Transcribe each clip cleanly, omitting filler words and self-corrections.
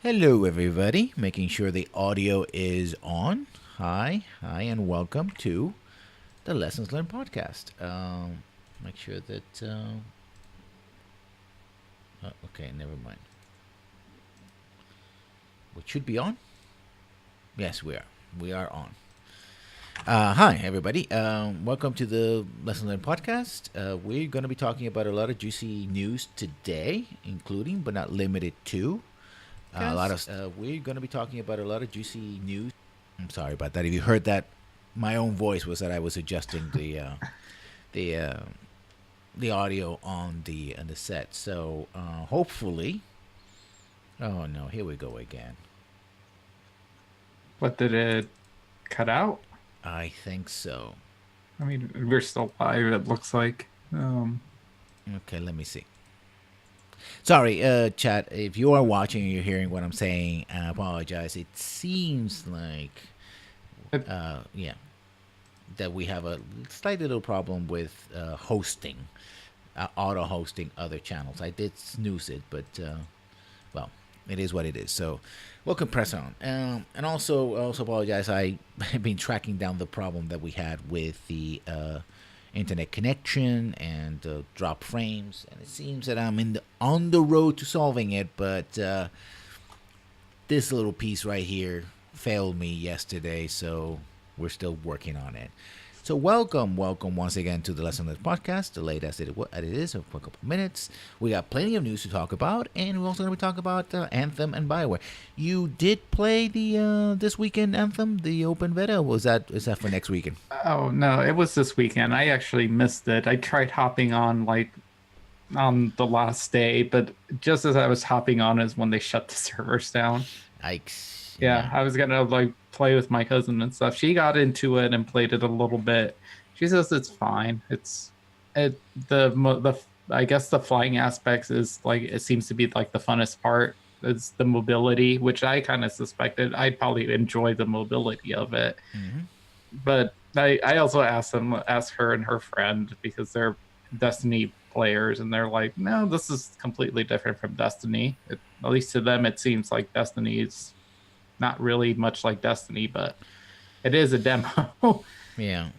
Hello, everybody. Making sure the audio is on. Hi, and welcome to the Lessons Learned podcast. Make sure that. Okay, never mind. We should be on. Yes, we are. We are on. Hi, everybody. Welcome to the Lesson Learned podcast. We're going to be talking about a lot of juicy news today, including but not limited to a lot of. We're going to be talking about a lot of juicy news. I'm sorry about that. If you heard that, my own voice was that I was adjusting the uh, the audio on the set. So hopefully, oh no, here we go again. What did it cut out? I think so. I mean, we're still live, it looks like. Okay, let me see. Sorry, chat. If you are watching and you're hearing what I'm saying, I apologize. It seems like, it, yeah, that we have a slight little problem with hosting, auto hosting other channels. I did snooze it, but well, it is what it is. So we'll compress on. And also apologize. I have been tracking down the problem that we had with the internet connection and drop frames, and it seems that I'm on the road to solving it. But this little piece right here failed me yesterday, so we're still working on it. So welcome once again to the Lesson Learned podcast, delayed as it is for a couple of minutes. We got plenty of news to talk about, and we're also going to be talking about Anthem and Bioware. You did play the this weekend Anthem, the open beta. Is that for next weekend? oh no, it was this weekend. I actually missed it. I tried hopping on on the last day, but just as I was hopping on is when they shut the servers down. Yikes! Yeah, Yeah. I was gonna play with my cousin and stuff. She got into it and played it a little bit. She says it's fine. The I guess the flying aspects is it seems to be like the funnest part. It's the mobility, which I kind of suspected I'd probably enjoy the mobility of it. Mm-hmm. But I also asked her and her friend because they're Destiny players, and they're like, no, this is completely different from Destiny. At least to them, it seems like Destiny is not really much like Destiny, but it is a demo. Yeah.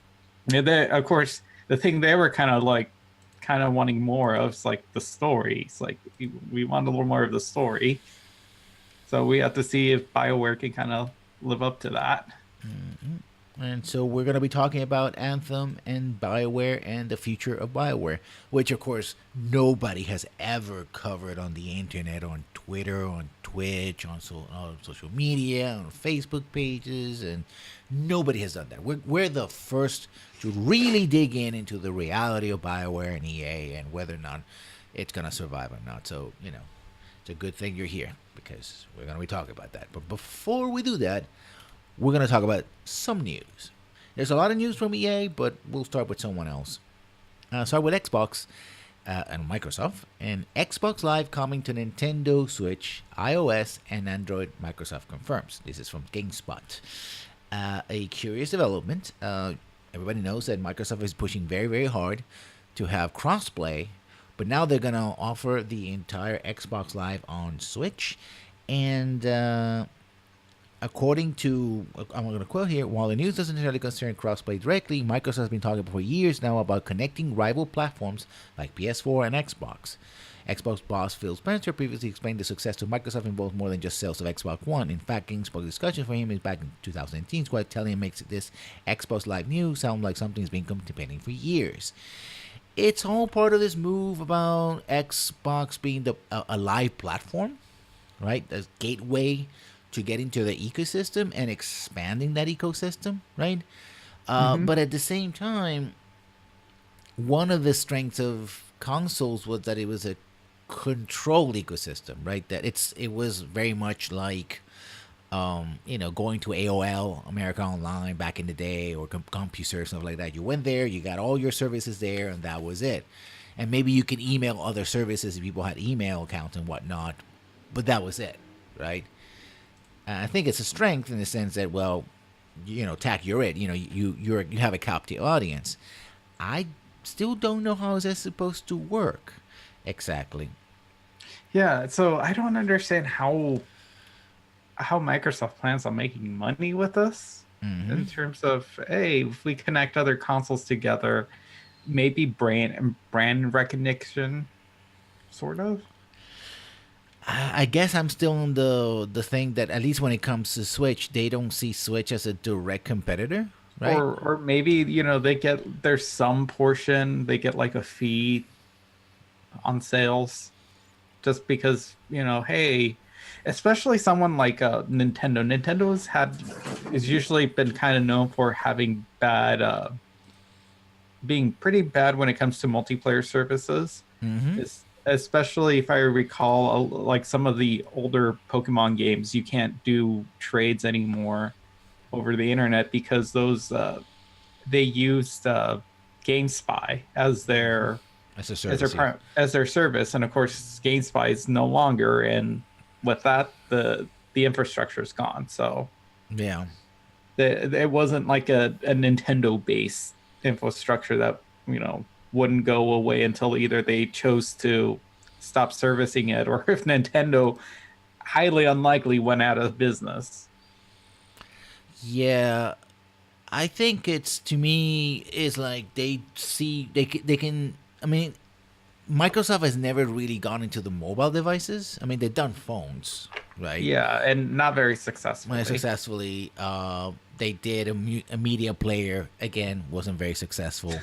And they, of course, the thing they were kind of wanting more of is like the story. It's like we want a little more of the story. So we have to see if BioWare can kind of live up to that. Mm-hmm. And so we're going to be talking about Anthem and BioWare and the future of BioWare, which of course nobody has ever covered on the internet, on Twitter, on Twitch, on social media, on Facebook pages, and nobody has done that. We're the first to really dig into the reality of BioWare and EA and whether or not it's going to survive or not. So, it's a good thing you're here because we're going to be talking about that. But before we do that, we're going to talk about some news. There's a lot of news from EA, but we'll start with someone else. Start with Xbox and Microsoft. And Xbox Live coming to Nintendo Switch, iOS, and Android, Microsoft confirms. This is from GameSpot. A curious development. Everybody knows that Microsoft is pushing very, very hard to have crossplay, but now they're going to offer the entire Xbox Live on Switch. And according to, I'm going to quote here, while the news doesn't necessarily concern crossplay directly, Microsoft has been talking for years now about connecting rival platforms like PS4 and Xbox. Xbox boss Phil Spencer previously explained the success to Microsoft involves more than just sales of Xbox One. In fact, GameSpot discussion for him is back in 2018, quite telling him makes this Xbox Live news sound like something's been contemplating for years. It's all part of this move about Xbox being a live platform, right? A gateway to get into the ecosystem and expanding that ecosystem, right? Mm-hmm. But at the same time, one of the strengths of consoles was that it was a controlled ecosystem, right? That it was very much like, going to AOL, America Online back in the day, or CompuServe, stuff like that. You went there, you got all your services there, and that was it. And maybe you could email other services if people had email accounts and whatnot, but that was it, right? I think it's a strength in the sense that, well, TAC, you're it. You have a captive audience. I still don't know how is that supposed to work exactly. Yeah, so I don't understand how how Microsoft plans on making money with this in terms of, hey, if we connect other consoles together, maybe brand recognition, sort of. I guess I'm still on the thing that at least when it comes to Switch, they don't see Switch as a direct competitor, right? Or maybe, they get there's some portion, they get like a fee on sales just because, hey, especially someone like Nintendo. Is usually been kind of known for having being pretty bad when it comes to multiplayer services. Especially if I recall, like some of the older Pokemon games, you can't do trades anymore over the internet because those they used GameSpy As a service, yeah. as their service, and of course GameSpy is no longer, and with that the infrastructure is gone. So Yeah. it wasn't like a Nintendo based infrastructure that wouldn't go away until either they chose to stop servicing it, or if Nintendo highly unlikely went out of business. Yeah, I think it's to me is like they see they can. I mean, Microsoft has never really gone into the mobile devices. I mean, they've done phones, right? Yeah, and not very Very successfully. successfully. They did a media player again, wasn't very successful.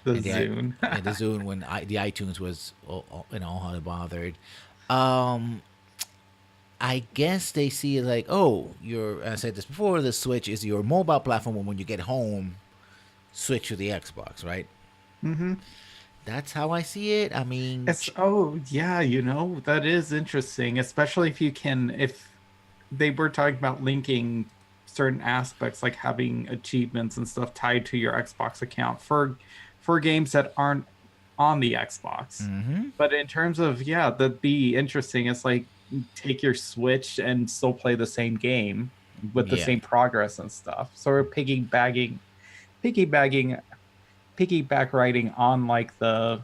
The And Zune. the Zune when the iTunes was how bothered. Um, I guess they see it like, oh, I said this before. The Switch is your mobile platform. When you get home, switch to the Xbox, right? hmm That's how I see it. I mean, Oh yeah, that is interesting, especially if they were talking about linking certain aspects like having achievements and stuff tied to your Xbox account for games that aren't on the Xbox. But in terms of, yeah, that'd be interesting. It's like take your Switch and still play the same game with the yeah. same progress and stuff. So we're piggybacking piggyback riding on like the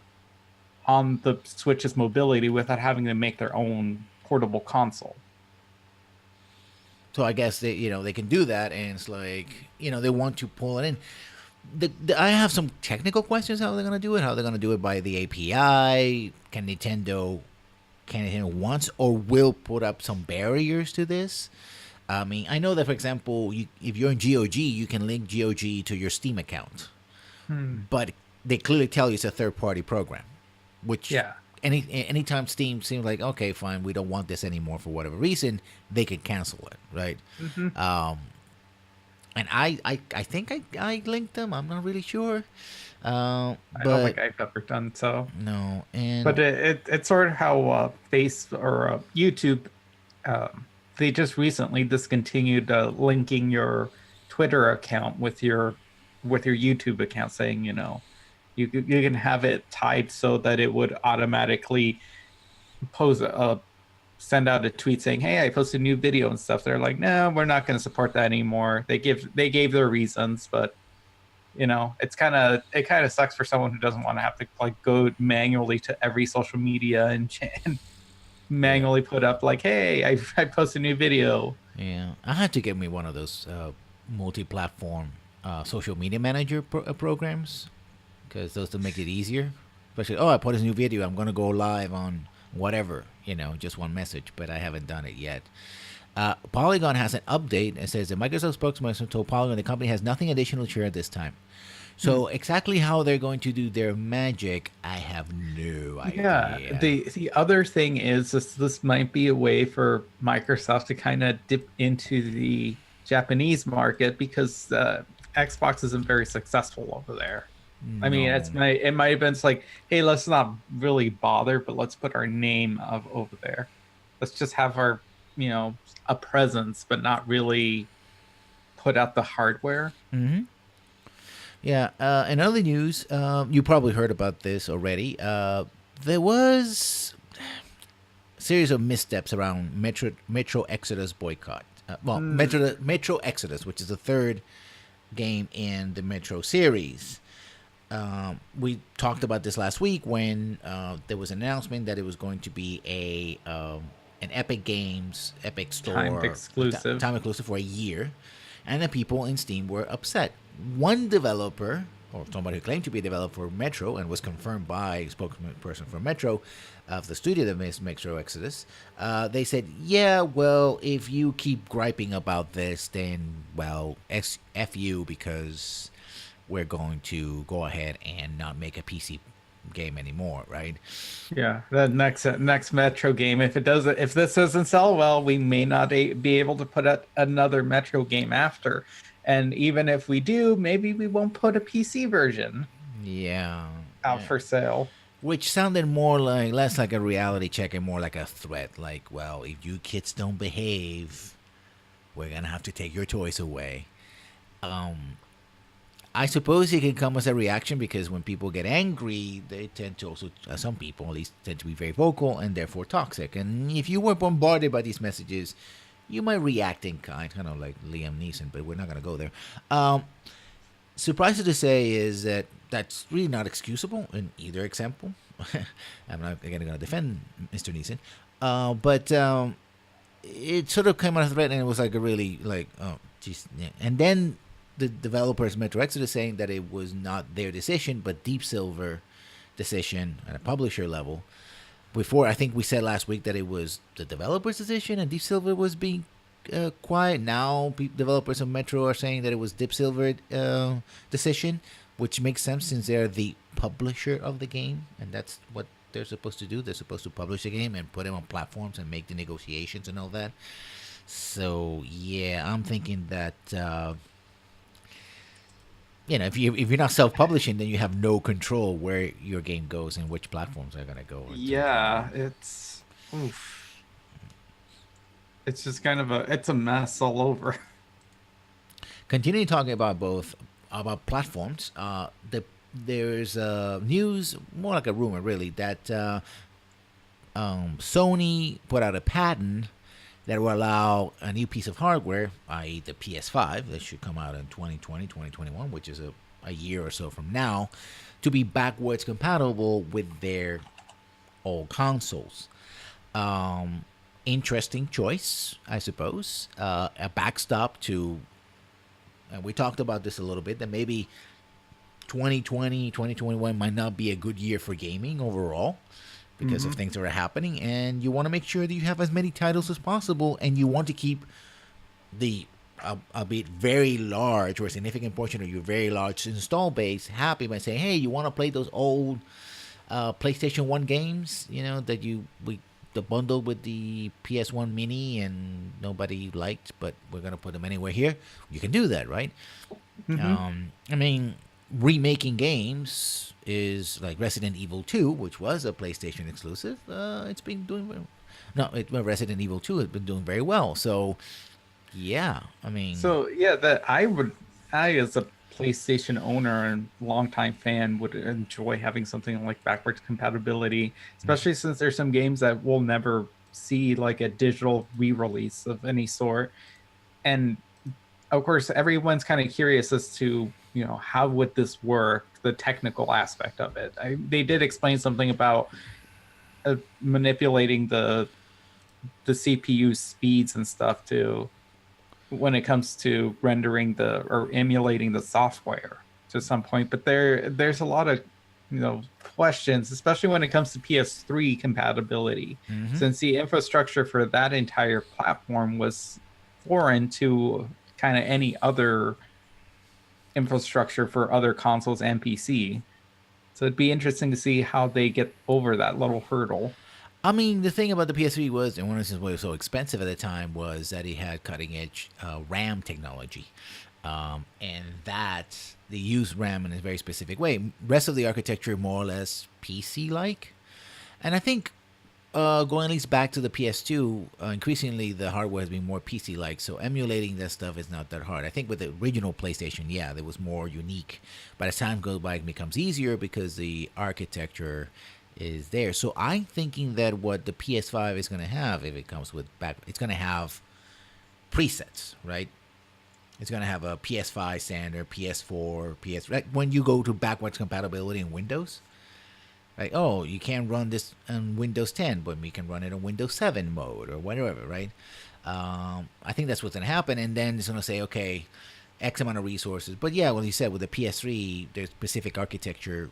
Switch's mobility without having to make their own portable console. So I guess they can do that, and it's like they want to pull it in. I have some technical questions how they're gonna do it. How they're gonna do it by the API? Can Nintendo wants or will put up some barriers to this? I mean, I know that for example, if you're in GOG, you can link GOG to your Steam account, Hmm. but they clearly tell you it's a third party program, which Yeah. anytime Steam seems like okay, fine, we don't want this anymore for whatever reason, they can cancel it, right? hmm And I think I linked them. I'm not really sure, I don't but think I've ever done so. no, But and it's sort of how Face or YouTube, um, they just recently discontinued linking your Twitter account with your YouTube account, saying you can have it tied so that it would automatically pose a send out a tweet saying, "Hey, I posted a new video and stuff." They're like, "No, we're not going to support that anymore." They gave their reasons, but it kind of sucks for someone who doesn't want to have to like go manually to every social media and yeah, manually put up like, "Hey, I posted a new video." yeah, I had to get me one of those multi-platform social media manager programs because those to make it easier. Especially, oh, I put this new video. I'm gonna go live on whatever, just one message, but I haven't done it yet. Polygon has an update. It says the Microsoft spokesperson told Polygon the company has nothing additional to share at this time. So exactly how they're going to do their magic, I have no Yeah, idea. the other thing is this might be a way for Microsoft to kind of dip into the Japanese market because Xbox isn't very successful over there. I mean, No. it might have been like, hey, let's not really bother, but let's put our name of over there. Let's just have our, a presence, but not really put out the hardware. Yeah. In other news, you probably heard about this already. There was a series of missteps around Metro Exodus boycott. Mm, Metro Exodus, which is the third game in the Metro series. We talked about this last week when there was an announcement that it was going to be an Epic Games, Epic Timed Store, exclusive. time exclusive for a year, and the people in Steam were upset. One developer, or somebody who claimed to be a developer for Metro and was confirmed by a spokesperson for Metro, of the studio that makes Metro Exodus, they said, yeah, well, if you keep griping about this, then, well, F you, because we're going to go ahead and not make a PC game anymore, right? Yeah, the next Metro game. If this doesn't sell well, we may not be able to put out another Metro game after. And even if we do, maybe we won't put a PC version Yeah. out for sale. Which sounded more like, less like a reality check and more like a threat. Like, well, if you kids don't behave, we're going to have to take your toys away. I suppose it can come as a reaction because when people get angry, they tend to also, some people at least, tend to be very vocal and therefore toxic. And if you were bombarded by these messages, you might react in kind of like Liam Neeson, but we're not going to go there. Suffice it to say is that that's really not excusable in either example. I'm not again going to defend Mr. Neeson, but it sort of came out of threat, and it was like a really like, oh, geez. Yeah. And then the developers Metro Exodus saying that it was not their decision, but Deep Silver decision at a publisher level. Before, I think we said last week that it was the developer's decision, and Deep Silver was being quiet. Now, developers of Metro are saying that it was Deep Silver decision, which makes sense since they're the publisher of the game, and that's what they're supposed to do. They're supposed to publish the game and put it on platforms and make the negotiations and all that. So yeah, I'm thinking that if you're not self-publishing, then you have no control where your game goes and which platforms are gonna go. Yeah, it's oof. It's just kind of it's a mess all over. Continuing talking about about platforms, there's news, more like a rumor really, that Sony put out a patent that will allow a new piece of hardware, i.e. the PS5, that should come out in 2020, 2021, which is a year or so from now, to be backwards compatible with their old consoles. Interesting choice, I suppose. A backstop to, and we talked about this a little bit, that maybe 2020, 2021 might not be a good year for gaming overall because of things that are happening, and you want to make sure that you have as many titles as possible, and you want to keep the albeit very large or a significant portion of your very large install base happy by saying, hey, you want to play those old PlayStation 1 games, that the bundle with the PS1 Mini and nobody liked, but we're going to put them anywhere here. You can do that, right? I mean, remaking games is like Resident Evil 2, which was a PlayStation exclusive. It's been doing well. No, Resident Evil 2 has been doing very well. So, yeah, I mean. So yeah, I as a PlayStation owner and longtime fan would enjoy having something like backwards compatibility, especially since there's some games that we'll never see like a digital re-release of any sort. And of course, everyone's kind of curious as to, how would this work, the technical aspect of it. They did explain something about manipulating the CPU speeds and stuff too, when it comes to rendering or emulating the software to some point. But there's a lot of questions, especially when it comes to PS3 compatibility, since the infrastructure for that entire platform was foreign to kind of any other infrastructure for other consoles and PC. So it'd be interesting to see how they get over that little hurdle. I mean, the thing about the PS3 was, and one of the reasons why it was so expensive at the time, was that it had cutting edge RAM technology. And that they use RAM in a very specific way. Rest of the architecture more or less PC like. And I think going at least back to the PS2, increasingly the hardware has been more PC like, so emulating that stuff is not that hard. I think with the original PlayStation, yeah, it was more unique. But as time goes by, it becomes easier because the architecture is there. So I'm thinking that what the PS5 is going to have, if it comes with it's going to have presets, right? It's going to have a PS5 standard, PS4, PS. Right? When you go to backwards compatibility in Windows, Like, oh, you can't run this on Windows 10, but we can run it on Windows 7 mode or whatever, right? I think that's what's going to happen. And then it's going to say, okay, X amount of resources. But yeah, well, you said with the PS3, their specific architecture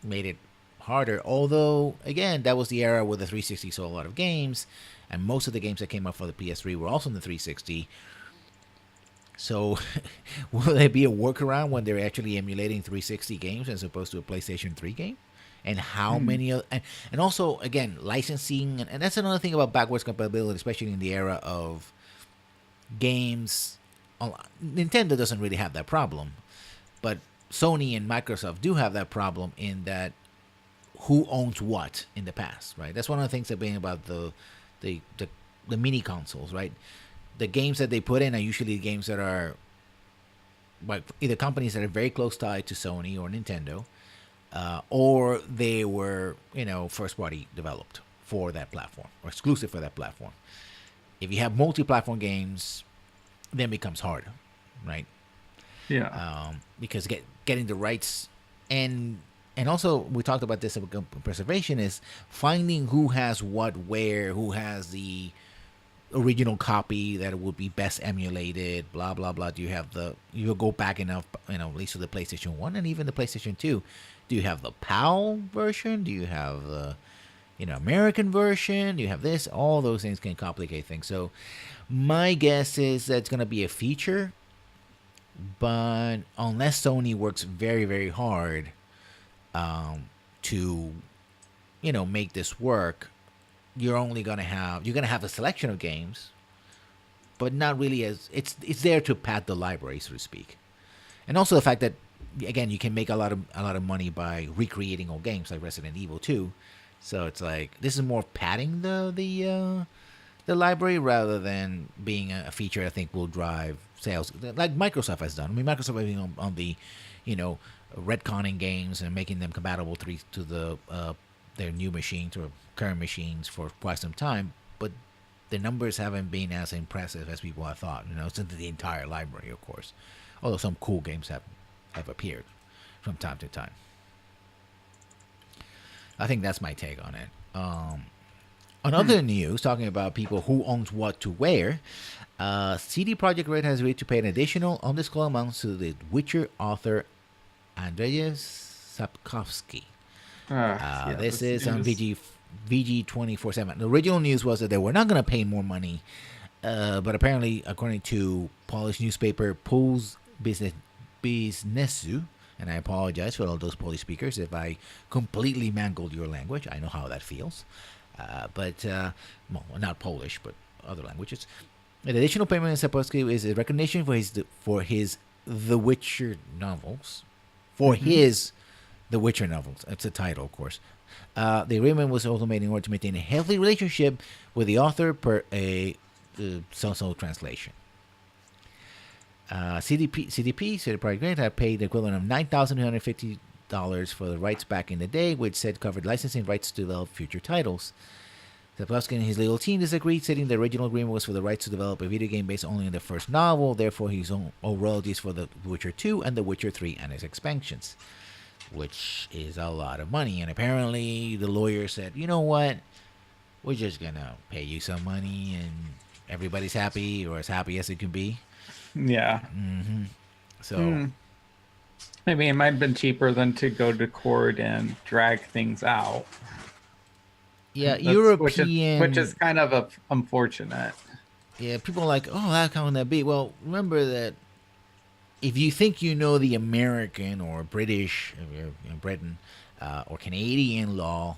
made it harder. Although, again, that was the era where the 360 saw a lot of games, and most of the games that came out for the PS3 were also in the 360. So, will there be a workaround when they're actually emulating 360 games as opposed to a PlayStation 3 game? And how many and also again licensing and that's another thing about backwards compatibility, especially in the era of games. Nintendo doesn't really have that problem, but Sony and Microsoft do have that problem in that who owns what in the past, right? That's one of the things that being about the the mini consoles, right? The games that they put in are usually games that are like either companies that are very close tied to Sony or Nintendo, or they were, first party developed for that platform or exclusive for that platform. If you have multi-platform games, then it becomes harder, right? Yeah. Because getting the rights and also we talked about this about preservation is finding who has what where, who has the original copy that would be best emulated, blah blah blah. Do you have you'll go back enough, at least to the PlayStation 1 and even the PlayStation 2. Do you have the PAL version? Do you have the American version? Do you have this? All those things can complicate things. So my guess is that it's going to be a feature, but unless Sony works very very hard to make this work, you're gonna have a selection of games, but not really as it's there to pad the library, so to speak. And also the fact that again you can make a lot of money by recreating old games like Resident Evil 2. So it's like this is more padding the library rather than being a feature I think will drive sales like Microsoft has done. I mean, Microsoft has been on the retconning games and making them compatible to their new machines or current machines for quite some time, but the numbers haven't been as impressive as people have thought. Since the entire library, of course. Although some cool games have appeared from time to time. I think that's my take on it. On other news, talking about people who owns what to wear, CD Projekt Red has agreed to pay an additional undisclosed amount to the Witcher author Andrzej Sapkowski. This is on VG 24/7. The original news was that they were not going to pay more money, but apparently, according to Polish newspaper Puls Biznesu, and I apologize for all those Polish speakers if I completely mangled your language. I know how that feels. But not Polish, but other languages. An additional payment in Sapkowski is a recognition for his The Witcher novels. The Witcher novels. It's a title, of course. The agreement was also made in order to maintain a healthy relationship with the author per a so-so translation. CD Projekt Red had paid the equivalent of $9,250 for the rights back in the day, which said covered licensing rights to develop future titles. Sapkowski and his legal team disagreed, stating the original agreement was for the rights to develop a video game based only on the first novel, therefore his own royalties for The Witcher 2 and The Witcher 3 and its expansions, which is a lot of money. And apparently the lawyer said, you know what, we're just going to pay you some money and everybody's happy, or as happy as it can be. Yeah. Mm-hmm. So... Maybe it might have been cheaper than to go to court and drag things out. Yeah, European... Which is kind of unfortunate. Yeah, people are like, oh, how can that be? Well, remember that if you think you know the American or British, Britain, or Canadian law,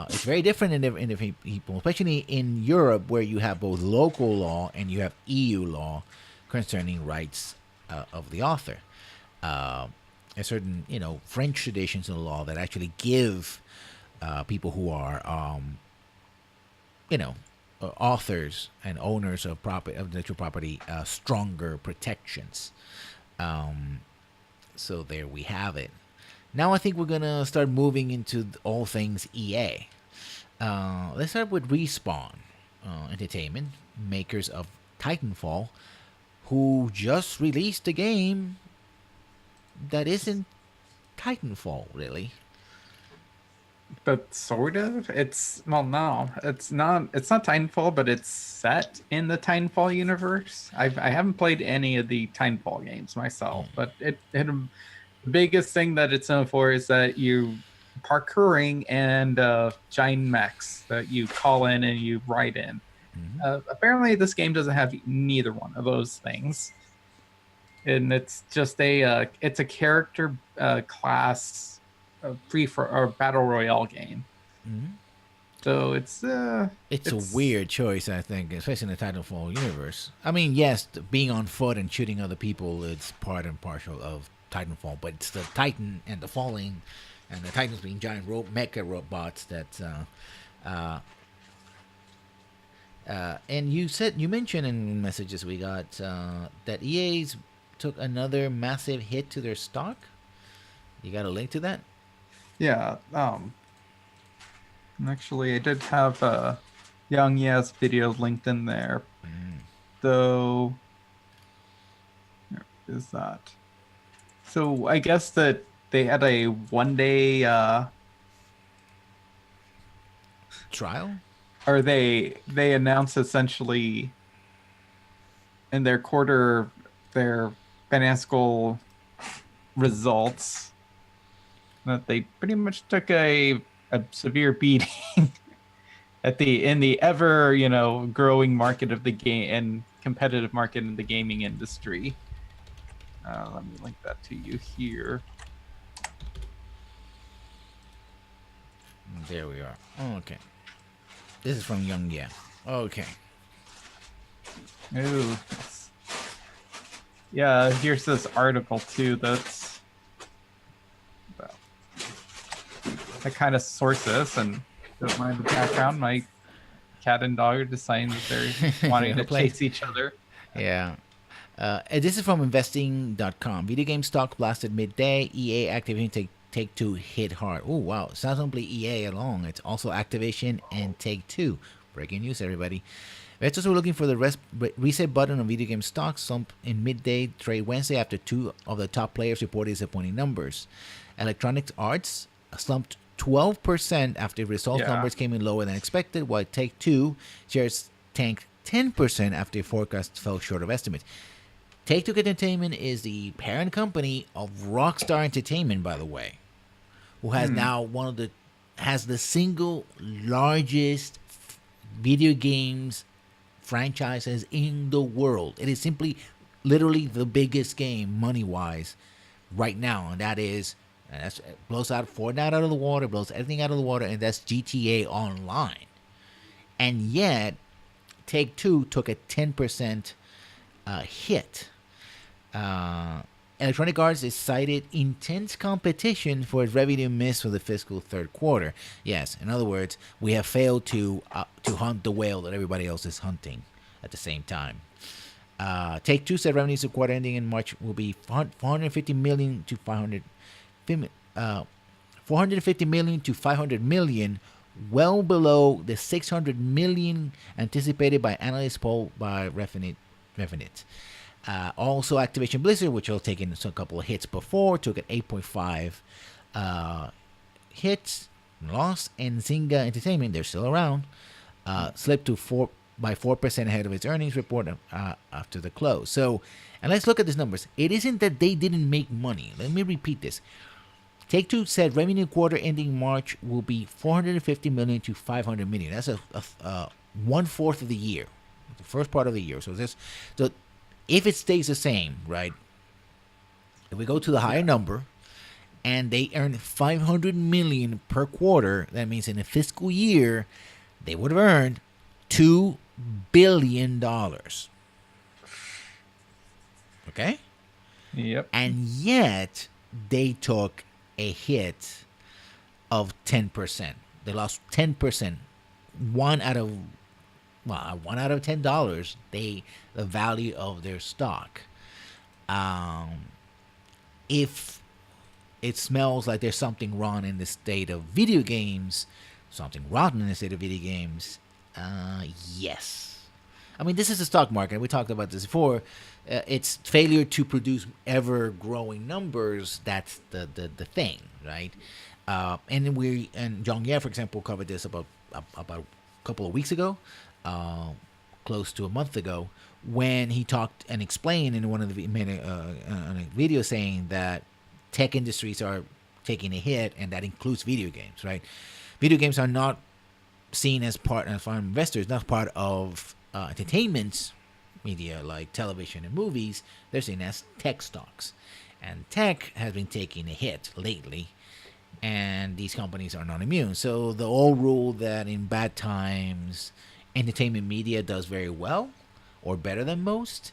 it's very different in different people, especially in Europe, where you have both local law and you have EU law concerning rights of the author. A certain, French traditions in the law that actually give people who are, authors and owners of intellectual property stronger protections. So there we have it. Now I think we're gonna start moving into all things EA. Let's start with Respawn Entertainment, makers of Titanfall, who just released a game that isn't Titanfall, really. But sort of. It's well, no, it's not. It's not Titanfall, but it's set in the Titanfall universe. I haven't played any of the Titanfall games myself, but the biggest thing that it's known for is that you parkouring and giant mechs that you call in and you ride in. Apparently, this game doesn't have neither one of those things, and it's just it's a character class free for or battle royale game. So It's a weird choice, I think, especially in the Titanfall universe. I mean, yes, being on foot and shooting other people is part and parcel of Titanfall, but it's the Titan and the falling, and the Titans being giant mecha robots that. And you mentioned in messages we got that EA's took another massive hit to their stock. You got a link to that? Yeah. Actually, I did have Young Yes video linked in there. Though, where is that? So I guess that they had a 1 day trial, or they announced essentially in their financial results that they pretty much took a severe beating in the ever growing market of the game and competitive market in the gaming industry. Let me link that to you here. There we are. Oh, okay. This is from Young Yeah. Okay. Ooh. Yeah, here's this article too that's I kind of source this and don't mind the background. My cat and dog are deciding that they're wanting to chase each other. Yeah. This is from investing.com. Video game stock blasted midday. EA Activision Take-Two hit hard. Oh, wow. It's not only EA alone. It's also Activision and Take-Two. Breaking news, everybody. Investors were looking for the reset button on video game stocks slump in midday trade Wednesday after two of the top players reported disappointing numbers. Electronic Arts slumped 12% after results numbers came in lower than expected, while Take-Two shares tanked 10% after forecasts fell short of estimates. Take-Two Entertainment is the parent company of Rockstar Entertainment, by the way, who has now has the single largest video games franchises in the world. It is simply, literally the biggest game money-wise right now, and that blows Fortnite out of the water, blows everything out of the water, and that's GTA Online. And yet, Take-Two took a 10% hit. Electronic Arts is cited intense competition for its revenue miss for the fiscal third quarter. Yes, in other words, we have failed to hunt the whale that everybody else is hunting at the same time. Take-Two said revenues of quarter ending in March will be 450 million to 500 million to 500 million, well below the 600 million anticipated by analysts polled by Refinit. Also, Activision Blizzard, which will take in a couple of hits before, took an 8.5 hits loss, and Zynga Entertainment, they're still around, slipped to 4% ahead of its earnings report after the close. So, and let's look at these numbers. It isn't that they didn't make money. Let me repeat this. Take-Two said revenue quarter ending March will be 450 million to 500 million. That's a 1/4 of the year, the first part of the year. So if it stays the same, right? If we go to the higher number, and they earn 500 million per quarter, that means in a fiscal year, they would have earned $2 billion. Okay? Yep. And yet, they took a hit of 10%. They lost 10%. One out of $10, the value of their stock. If it smells like there's something wrong in the state of video games, something rotten in the state of video games, yes. I mean, this is the stock market. We talked about this before. It's failure to produce ever-growing numbers. That's the thing, right? And John Ye, for example, covered this about a couple of weeks ago, uh, close to a month ago, when he talked and explained in one of the made on a video saying that tech industries are taking a hit, and that includes video games. Right, video games are not seen as part of investors, not part of entertainment media like television and movies. They're seen as tech stocks, and tech has been taking a hit lately, and these companies are not immune. So the old rule that in bad times entertainment media does very well or better than most,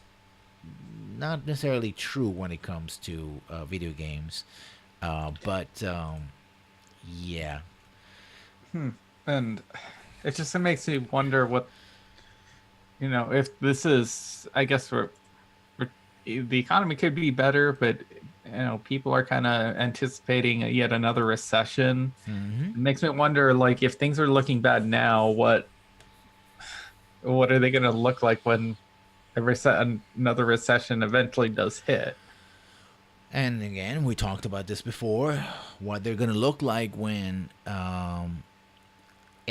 not necessarily true when it comes to video games. But yeah. And it just makes me wonder what, if this is, I guess the economy could be better, but people are kind of anticipating yet another recession. Mm-hmm. It makes me wonder, like, if things are looking bad now, what are they going to look like when another recession eventually does hit? And again, we talked about this before, what they're going to look like when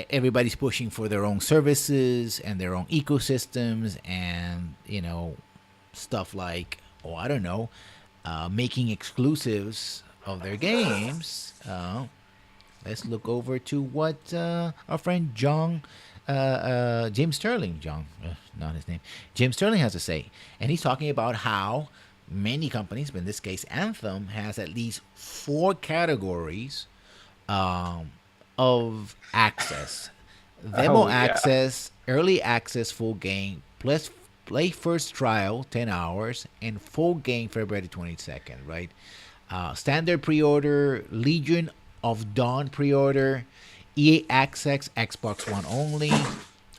everybody's pushing for their own services and their own ecosystems, and stuff like, I don't know, making exclusives of their games. Let's look over to what our friend Jim Sterling, not his name, Jim Sterling has to say. And he's talking about how many companies, but in this case Anthem, has at least 4 categories of access: demo access, early access, full game, plus play first trial 10 hours, and full game February 22nd, right? Standard pre-order, Legion of Dawn pre-order, EA Access Xbox One only,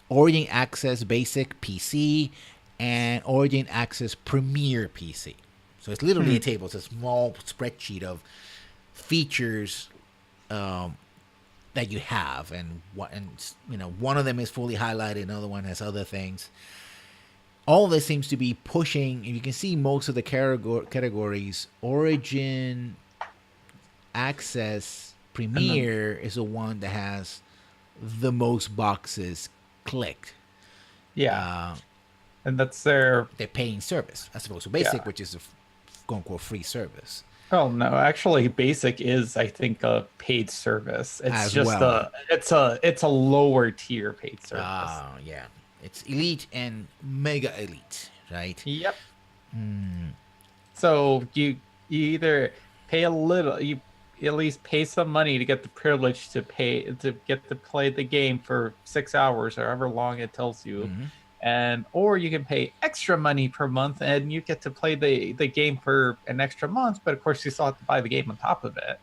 Origin Access Basic PC, and Origin Access Premier PC. So it's literally a table. It's a small spreadsheet of features that you have, and one of them is fully highlighted, another one has other things. All this seems to be pushing, and you can see most of the categories. Origin Access Premier is the one that has the most boxes clicked. Yeah. And that's their paying service as opposed to Basic, which is a quote unquote free service. Oh no, actually Basic is, I think, a paid service. It's as just well. It's a lower tier paid service. Yeah. It's elite and mega elite, right? Yep. So you either pay a little, you at least pay some money to get the privilege to get to play the game for 6 hours or however long it tells you. Or you can pay extra money per month and you get to play the game for an extra month, but of course you still have to buy the game on top of it.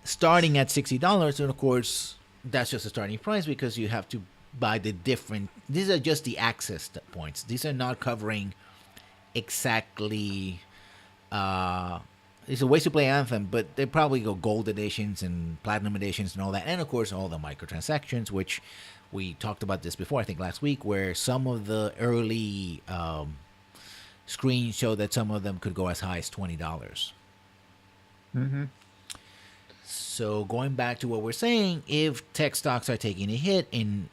Starting at $60, and of course that's just a starting price because you have to buy the different. These are just the access points. These are not covering exactly. There's a ways to play Anthem, but they probably go gold editions and platinum editions and all that, and of course all the microtransactions, which we talked about this before, I think last week, where some of the early screens show that some of them could go as high as $20. So going back to what we're saying, if tech stocks are taking a hit in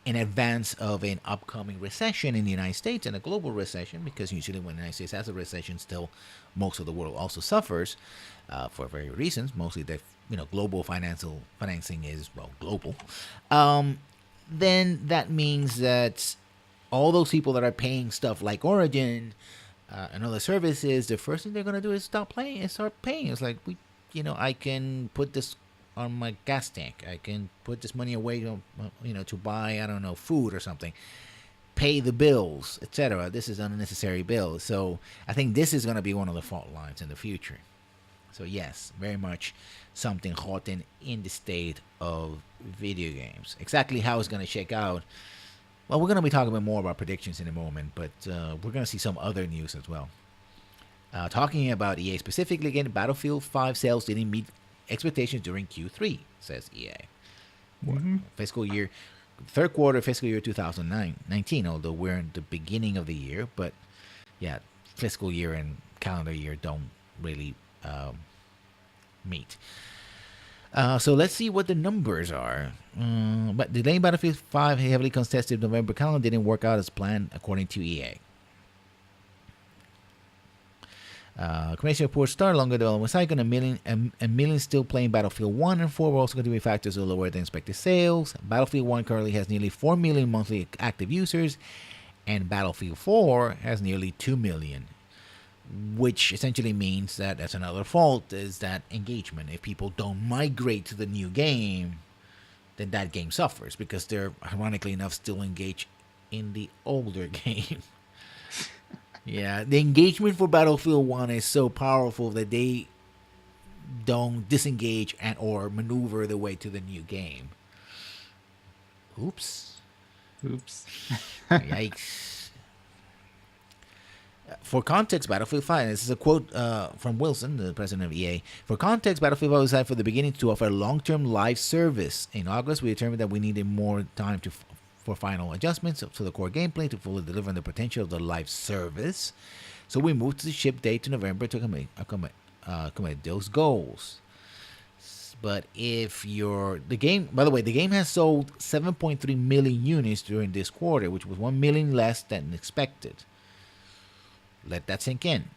advance of an upcoming recession in the United States and a global recession, because usually when the United States has a recession, still most of the world also suffers for various reasons. Mostly that global financing is global. Then that means that all those people that are paying stuff like Origin and other services, the first thing they're gonna do is stop playing and start paying. It's like I can put this on my gas tank. I can put this money away to buy, I don't know, food or something. Pay the bills, etc. This is unnecessary bills. So I think this is going to be one of the fault lines in the future. So yes, very much something hot in the state of video games. Exactly how it's going to shake out. Well, we're going to be talking more about predictions in a moment, but we're going to see some other news as well. Talking about EA specifically again, Battlefield 5 sales didn't meet expectations during Q3, says EA. Fiscal year, third quarter fiscal year 2019, although we're in the beginning of the year, but yeah, fiscal year and calendar year don't really meet. So let's see what the numbers are. But delaying Battlefield 5 heavily contested November calendar didn't work out as planned, according to EA. Commission reports start longer development cycle. A million still playing Battlefield 1 and 4 were also going to be factors of lower than expected sales. Battlefield 1 currently has nearly 4 million monthly active users, and Battlefield 4 has nearly 2 million, which essentially means that that's another fault, is that engagement. If people don't migrate to the new game, then that game suffers because they're, ironically enough, still engaged in the older game. Yeah, the engagement for Battlefield 1 is so powerful that they don't disengage and or maneuver the way to the new game. Oops. Yikes. For context, Battlefield 5, this is a quote from Wilson, the president of EA. For context, Battlefield 5 was designed for the beginning to offer a long-term live service. In August, we determined that we needed more time for final adjustments to the core gameplay to fully deliver on the potential of the live service. So we moved the ship date to November to accommodate those goals. But if the game has sold 7.3 million units during this quarter, which was 1 million less than expected. Let that sink in.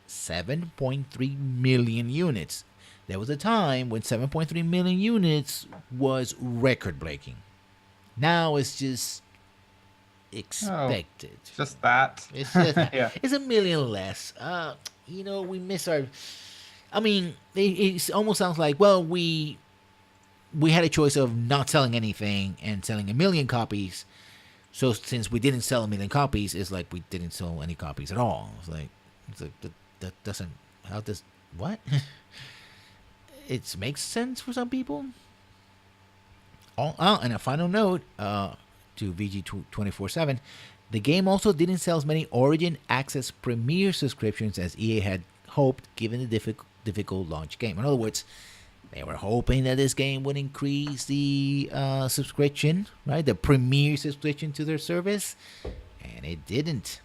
7.3 million units. There was a time when 7.3 million units was record-breaking. Now it's just expected. Oh, just that. It's just, yeah. It's a million less. We miss our. I mean, it almost sounds like, well, we had a choice of not selling anything and selling 1 million copies. So since we didn't sell 1 million copies, it's like we didn't sell any copies at all. It's like that doesn't. How does what? It makes sense for some people. And a final note to VG247, the game also didn't sell as many Origin Access Premier subscriptions as EA had hoped, given the difficult launch game. In other words, they were hoping that this game would increase the subscription, right? The Premier subscription to their service, and it didn't.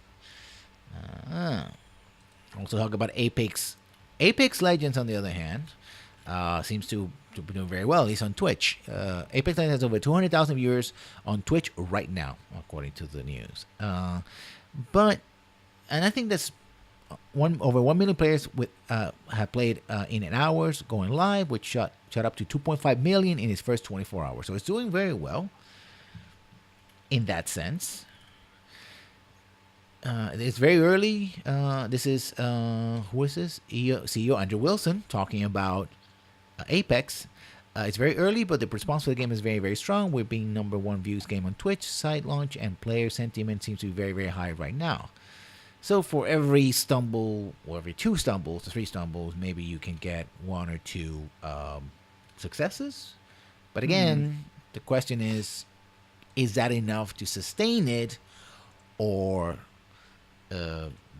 Also talk about Apex. Apex Legends, on the other hand, seems to be doing very well, at least on Twitch. Apex Legends has over 200,000 viewers on Twitch right now, according to the news. And I think that's over 1 million players have played in an hours going live, which shot up to 2.5 million in its first 24 hours. So it's doing very well in that sense. It's very early. This is who is this? CEO Andrew Wilson talking about Apex. It's very early, but the response for the game is very, very strong. We're being number one views game on Twitch site launch, and player sentiment seems to be very, very high right now. So for every stumble, or every 2 stumbles to 3 stumbles, maybe you can get 1 or 2 successes. But again, the question is that enough to sustain it, or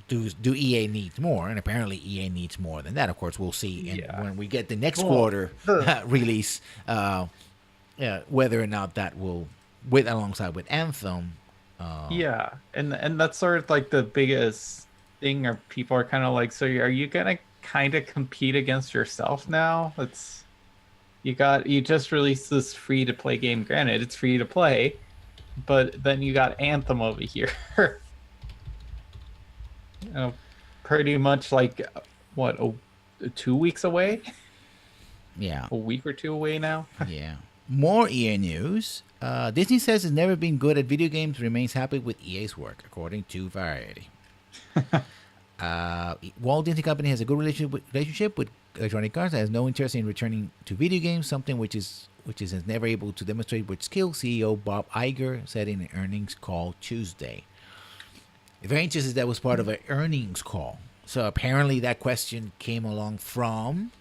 do EA need more? And apparently EA needs more than that. Of course, we'll see when we get the next quarter release, whether or not that will, alongside with Anthem. And that's sort of like the biggest thing, or people are kind of like, so are you gonna kind of compete against yourself now? You just released this free to play game. Granted, it's free to play, but then you got Anthem over here. Pretty much like what, 2 weeks away? Yeah, a week or 2 away now. Yeah. More EA news. Disney says it's never been good at video games, remains happy with EA's work, according to Variety. Walt Disney Company has a good relationship with Electronic Arts, has no interest in returning to video games, something which is never able to demonstrate with skill, CEO Bob Iger said in an earnings call Tuesday. Very interesting, that was part of an earnings call. So apparently that question came along from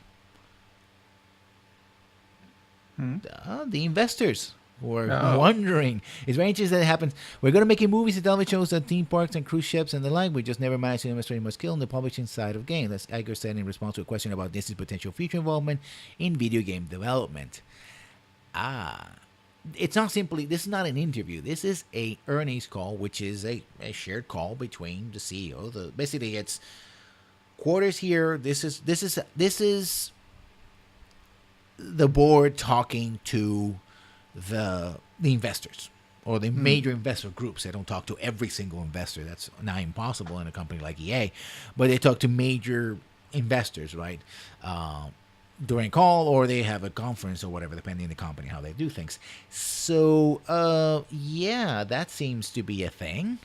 the investors who are wondering. It's very interesting that it happens. We're going to make movies and television shows on theme parks and cruise ships and the like. We just never managed to demonstrate much skill in the publishing side of games. As Iger said in response to a question about Disney's potential future involvement in video game development. It's not simply, this is not an interview. This is a earnings call, which is a shared call between the CEO. Basically, it's quarters here. This is the board talking to the investors or the major investor groups. They don't talk to every single investor. That's not impossible in a company like EA, but they talk to major investors, right? During call, or they have a conference or whatever, depending on the company how they do things. So yeah, that seems to be a thing.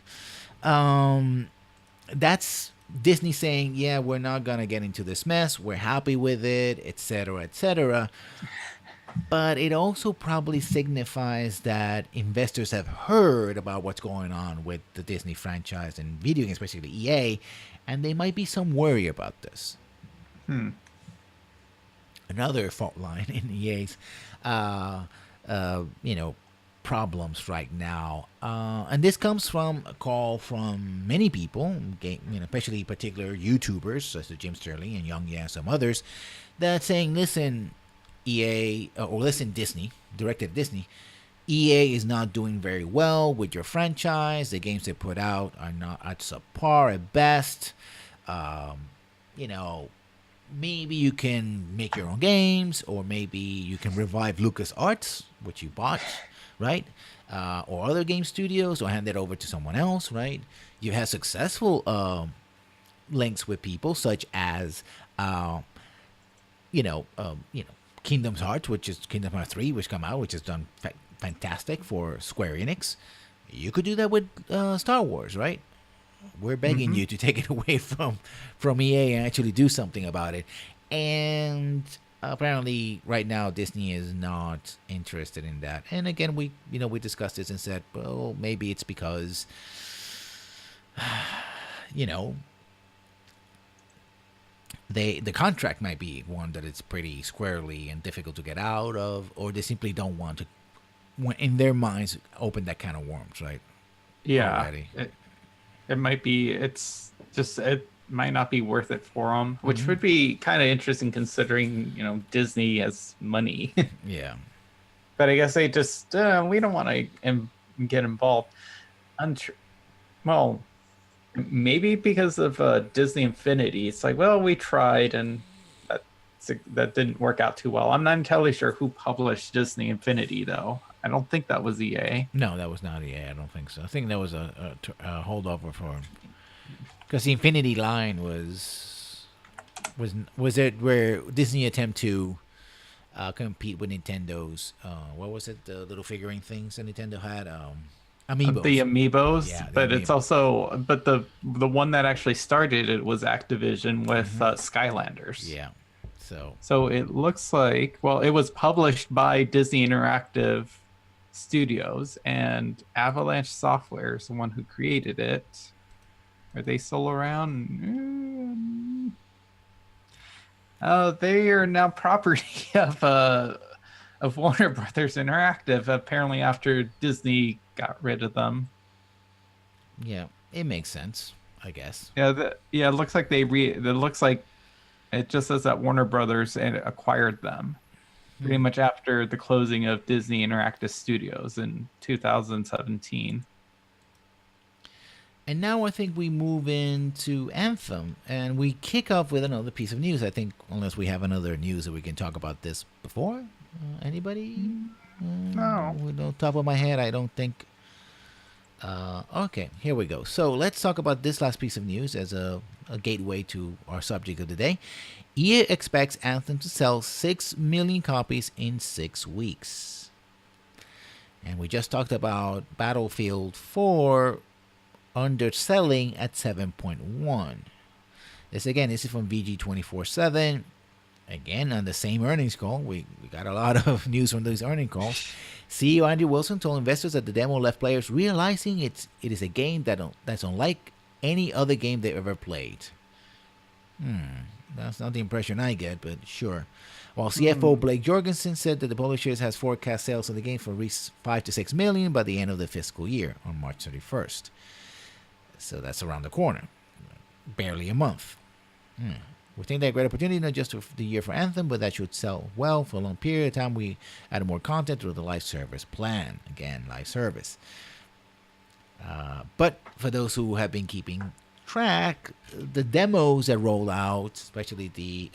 That's Disney saying, yeah, we're not gonna get into this mess, we're happy with it, etc., etc. But it also probably signifies that investors have heard about what's going on with the Disney franchise and video games, especially the EA, and they might be some worry about this. Another fault line in EA's, you know, problems right now, and this comes from a call from many people, especially particular YouTubers such as Jim Sterling and Young and some others, that saying, listen, EA, or listen, Disney, directed at Disney, EA is not doing very well with your franchise. The games they put out are not at subpar at best. You know, maybe you can make your own games, or maybe you can revive LucasArts, which you bought, right? Or other game studios, or hand it over to someone else, right? You had successful links with people such as, Kingdom Hearts, which is Kingdom Hearts 3, which come out, which has done fantastic for Square Enix. You could do that with Star Wars, right? We're begging you to take it away from EA and actually do something about it. And apparently, right now, Disney is not interested in that. And again, we discussed this and said, well, maybe it's because, the contract might be one that it's pretty squarely and difficult to get out of, or they simply don't want to, in their minds, open that kind of worms, right? Yeah, it might be. It's just, it might not be worth it for them, which would be kind of interesting considering Disney has money. Yeah, but I guess they just we don't want to get involved. Well, maybe because of Disney Infinity, it's like, well, we tried and that didn't work out too well. I'm not entirely sure who published Disney Infinity, though. I don't think that was EA. No, that was not EA. I don't think so. I think that was a holdover for, because the Infinity line was it where Disney attempt to compete with Nintendo's what was it, the little figurine things that Nintendo had, Amiibos. The Amiibos, Yeah, but Amiibo. it's also the one that actually started it was Activision with Skylanders. Yeah, so it looks like, well, it was published by Disney Interactive Studios, and Avalanche Software is the one who created it. Are they still around? They are now property of Warner Brothers Interactive, apparently, after Disney got rid of them. Yeah, it makes sense, I guess. Yeah, it looks like it looks like it just says that Warner Brothers acquired them pretty much after the closing of Disney Interactive Studios in 2017. And now I think we move into Anthem, and we kick off with another piece of news. I think, unless we have another news that we can talk about this before. Anybody? No. With the top of my head, I don't think. Okay, here we go. So let's talk about this last piece of news as a gateway to our subject of the day. EA expects Anthem to sell 6 million copies in 6 weeks. And we just talked about Battlefield 4 underselling at 7.1. This is from VG247. Again, on the same earnings call, we got a lot of news from those earnings calls. CEO Andy Wilson told investors that the demo left players realizing it is a game that's unlike any other game they've ever played. That's not the impression I get, but sure. While CFO Blake Jorgensen said that the publisher has forecast sales of the game for at least 5 to 6 million by the end of the fiscal year on March 31st. So that's around the corner. Barely a month. We think they're a great opportunity, not just for the year for Anthem, but that should sell well for a long period of time. We add more content through the live service plan. Again, live service. But for those who have been keeping track, the demos that roll out, especially the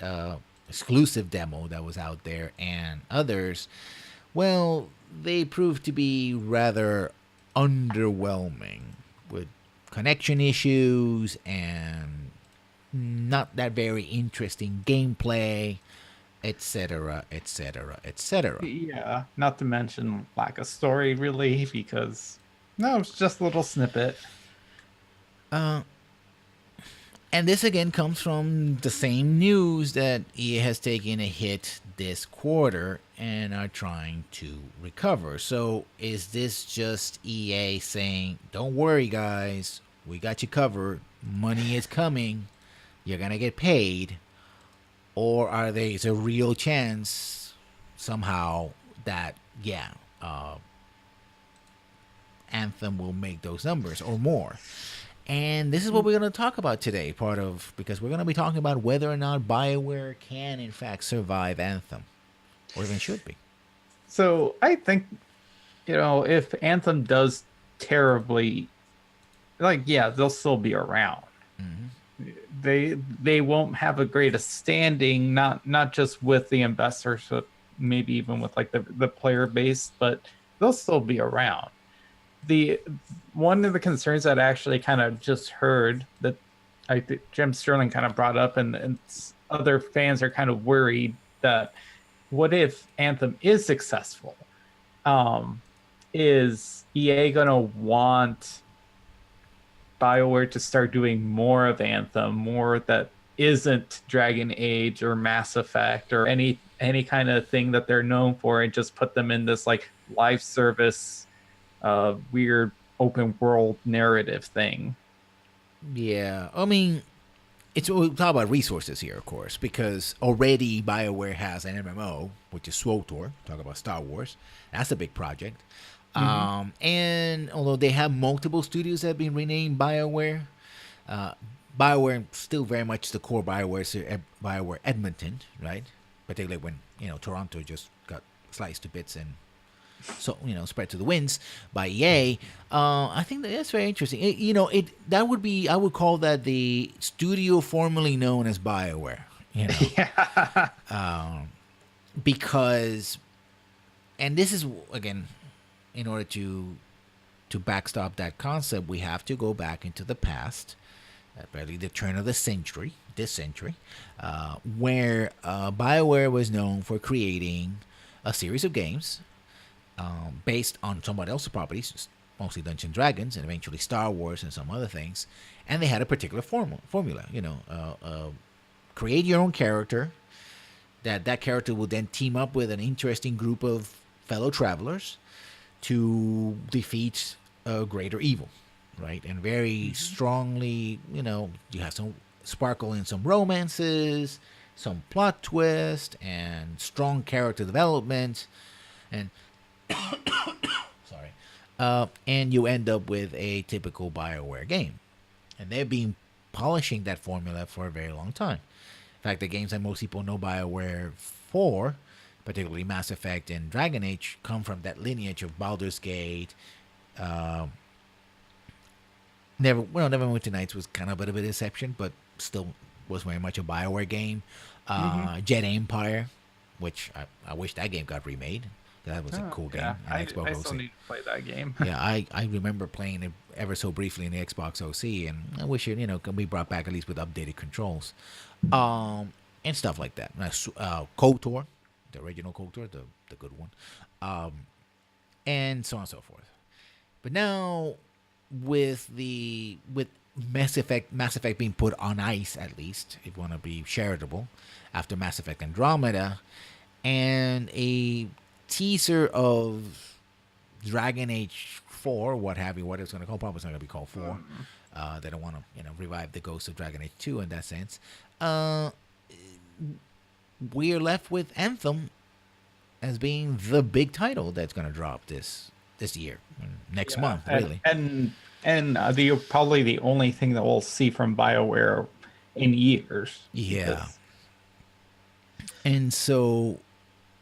exclusive demo that was out there, and others, well, they proved to be rather underwhelming with connection issues and not that very interesting gameplay, etc., etc., etc. Yeah, not to mention lack of story really, because no, it's just a little snippet. And this again comes from the same news that EA has taken a hit this quarter and are trying to recover. So is this just EA saying, "Don't worry, guys, we got you covered. Money is coming. You're gonna get paid," or are there is a real chance somehow that Anthem will make those numbers or more? And this is what we're going to talk about today, because we're going to be talking about whether or not BioWare can, in fact, survive Anthem, or even should be. So I think, if Anthem does terribly, like, yeah, they'll still be around. They won't have a greatest standing, not just with the investors, but maybe even with like the player base, but they'll still be around. The one of the concerns that I actually kind of just heard that I think Jim Sterling kind of brought up, and other fans are kind of worried that what if Anthem is successful? Is EA gonna want BioWare to start doing more of Anthem, more that isn't Dragon Age or Mass Effect or any kind of thing that they're known for, and just put them in this like live service weird open world narrative thing? Yeah, I mean, we'll talk about resources here, of course, because already BioWare has an MMO, which is SWTOR. Talk about Star Wars. That's a big project. And although they have multiple studios that have been renamed BioWare, BioWare still very much the core BioWare Edmonton, right? Particularly when Toronto just got sliced to bits and spread to the winds by EA. I think that's very interesting. I would call that the studio formerly known as BioWare. Yeah. Because, and this is again, in order to backstop that concept, we have to go back into the past, probably the turn of this century, where BioWare was known for creating a series of games based on somebody else's properties, mostly Dungeons and Dragons, and eventually Star Wars and some other things. And they had a particular formula. Create your own character. That character will then team up with an interesting group of fellow travelers to defeat a greater evil, right? And very strongly, you have some sparkle in some romances, some plot twist, and strong character development, and sorry, and you end up with a typical BioWare game. And they've been polishing that formula for a very long time. In fact, the games that most people know BioWare for, particularly Mass Effect and Dragon Age, come from that lineage of Baldur's Gate. Neverwinter Nights was kind of a bit of a deception, but still was very much a BioWare game. Jet Empire, which I wish that game got remade. That was a cool game. Yeah, I Xbox still need to play that game. Yeah, I remember playing it ever so briefly in the Xbox OC, and I wish it can be brought back at least with updated controls, and stuff like that. KOTOR, the original KOTOR, the good one, and so on and so forth. But now with Mass Effect being put on ice, at least if you want to be charitable, after Mass Effect Andromeda, and a teaser of Dragon Age 4, what have you, what it's going to call, probably it's not going to be called 4. They don't want to, revive the ghost of Dragon Age 2 in that sense. We're left with Anthem as being the big title that's going to drop this year, next month, really. And probably the only thing that we'll see from BioWare in years. Yeah. And so,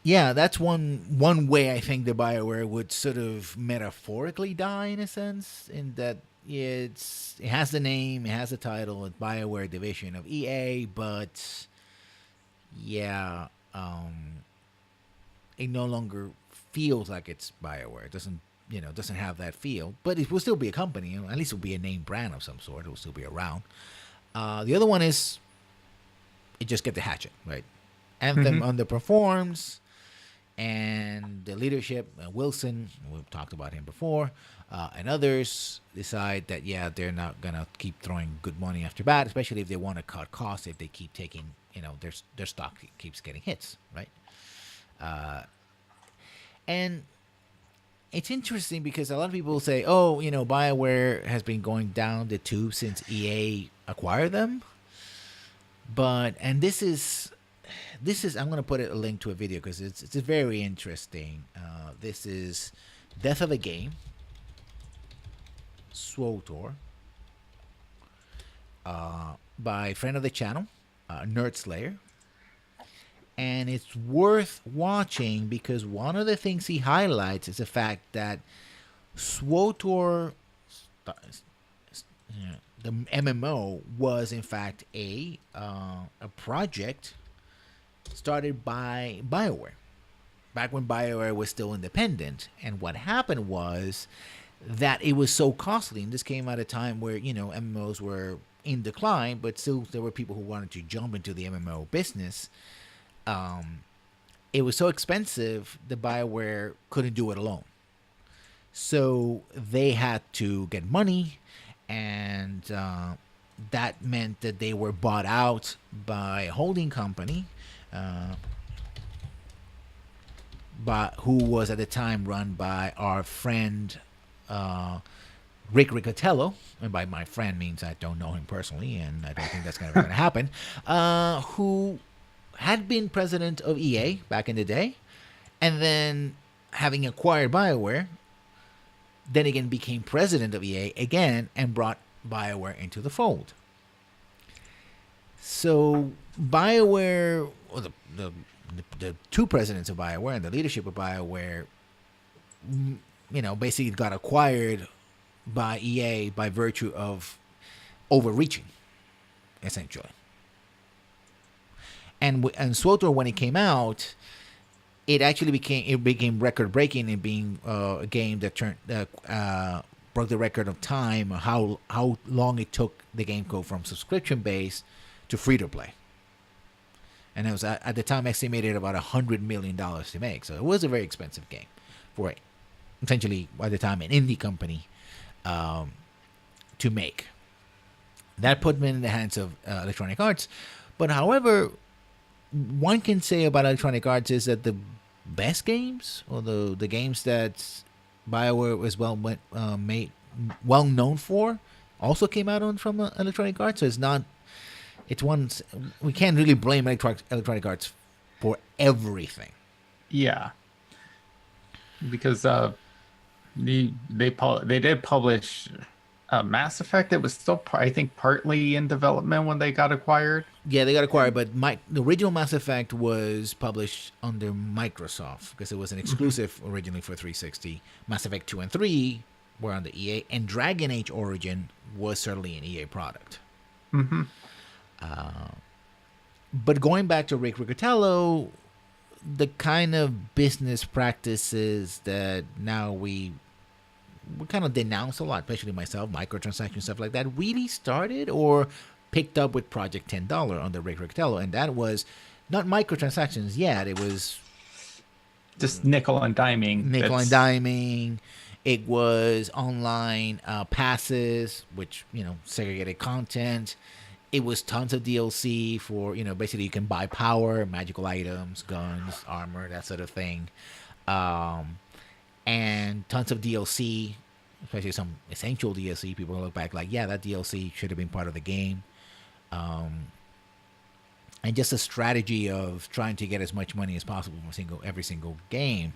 yeah, that's one way I think the BioWare would sort of metaphorically die in a sense, in that it has the name, it has the title, it's BioWare division of EA, but yeah, it no longer feels like it's Bioware. It doesn't, doesn't have that feel. But it will still be a company. At least it'll be a name brand of some sort. It will still be around. The other one is it just get the hatchet right. Anthem Hmm. underperforms, and the leadership, Wilson, we've talked about him before, and others decide that yeah, they're not gonna keep throwing good money after bad, especially if they want to cut costs. If they keep taking, their stock keeps getting hits, right? And it's interesting because a lot of people say, oh, BioWare has been going down the tube since EA acquired them. But and this is I'm gonna put a link to a video because it's very interesting. This is Death of a Game, SWOTOR, by friend of the channel, Nerd Slayer, and it's worth watching because one of the things he highlights is the fact that SWOTOR, the MMO, was in fact a project started by BioWare back when BioWare was still independent. And what happened was that it was so costly, and this came at a time where MMOs were in decline, but still there were people who wanted to jump into the MMO business. It was so expensive that BioWare couldn't do it alone. So they had to get money, and that meant that they were bought out by a holding company, but who was at the time run by our friend Rick Riccatello. And by my friend means I don't know him personally, and I don't think that's going to happen. Who had been president of EA back in the day, and then having acquired BioWare, then again became president of EA again and brought BioWare into the fold. So BioWare, or the two presidents of BioWare and the leadership of BioWare, basically got acquired by EA by virtue of overreaching, essentially. And SWOTOR, when it came out, it actually became record breaking in being a game that broke the record of time, how long it took the game to go from subscription based to free to play. And it was at the time estimated about $100 million to make. So it was a very expensive game for essentially by the time an indie company to make. That put me in the hands of Electronic Arts. But however, one can say about Electronic Arts is that the best games, or the games that BioWare was well known for, also came out from Electronic Arts. So we can't really blame Electronic Arts for everything. Yeah, because they did publish Mass Effect. It was still, I think, partly in development when they got acquired. Yeah, they got acquired, but the original Mass Effect was published under Microsoft because it was an exclusive originally for 360. Mass Effect 2 and 3 were on the EA, and Dragon Age Origin was certainly an EA product. Mm-hmm. But going back to Rick Riccatello, the kind of business practices that now we kind of denounce a lot, especially myself, microtransaction stuff like that, really started or picked up with Project $10 under Rick Riccatello, and that was not microtransactions yet. It was just nickel and diming. It was online passes, which segregated content. It was tons of DLC for basically you can buy power, magical items, guns, armor, that sort of thing, and tons of DLC, especially some essential DLC. People look back like, yeah, that DLC should have been part of the game. And just a strategy of trying to get as much money as possible from every single game,